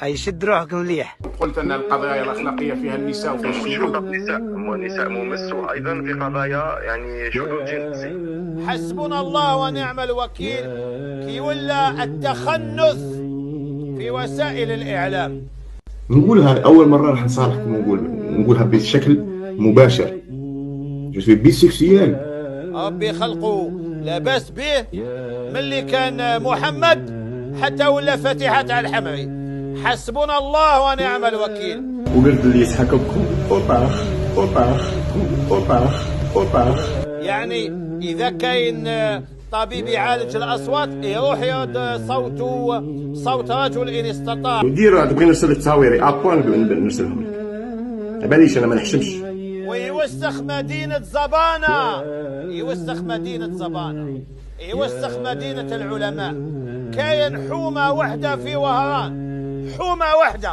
أي شد روحك مليح. قلت أن القضايا الأخلاقية فيها النساء وفيها الشذوذ. النساء ممس، وأيضا في قضايا يعني شذوذ جنسي. حسبنا الله ونعم الوكيل كي ولا التخنث في وسائل الإعلام. نقولها أول مرة راح نصالحكم ونقولها بشكل مباشر. جو سوي بيسيكسيال. ربي خلقه لا باس به ملي كان محمد حتى ولا فاتحة على الحمري. حسبنا الله ونعم الوكيل. وقلت اللي يسحقكم وطاخ وطاخ وطاخ وطاخ. يعني إذا كاين طبيب يعالج الأصوات يروح يرد صوت رجل إن استطاع. ودير تبغي نرسل التصاوير أبوان نرسلهم. باليش أنا ما نحشمش. ويوسخ مدينة زبانة، يوسخ مدينة زبانة، يوسخ مدينة العلماء. كاين حومة وحدة في وهران، حومة وحدة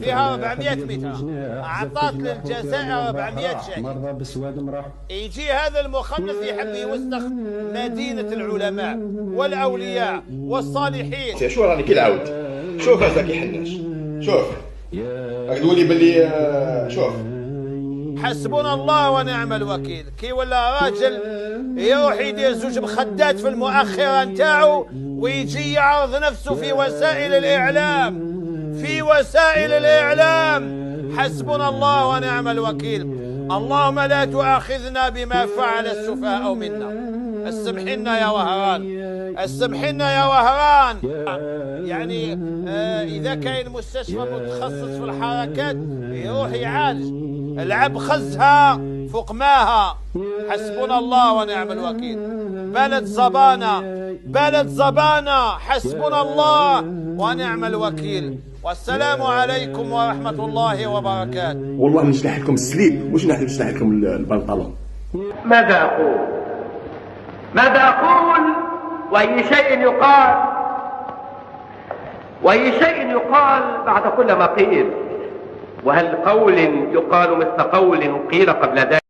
فيها 400 متر، أعطت للجزائر 400 شهيد. يجي هذا المخنث يحب يوسخ مدينة العلماء والأولياء والصالحين. شو راني كي العود؟ شوف هذاك يحنش، شوف قولي باللي شوف. حسبنا الله ونعم الوكيل. كي ولا راجل يروح يدير زوج مخدات في المؤخرة نتاعو ويجي يعرض نفسه في وسائل الإعلام، في وسائل الإعلام. حسبنا الله ونعم الوكيل. اللهم لا تؤاخذنا بما فعل السفهاء منا. السمحنا يا وهران، السمحنا يا وهران. يعني إذا كاين مستشفى متخصص في الحركات يروح يعالج. العب خزها فوق ماها. حسبنا الله ونعم الوكيل. بلد زبانة، بلد زبانة. حسبنا الله ونعم الوكيل. والسلام عليكم ورحمة الله وبركاته. والله نشلح لكم السليب مش نشلح لكم البنطلون. ماذا أقول؟ ماذا أقول؟ وأي شيء يقال، وأي شيء يقال بعد كل ما قيل. وهل قول يقال مثل قول قيل قبل ذلك؟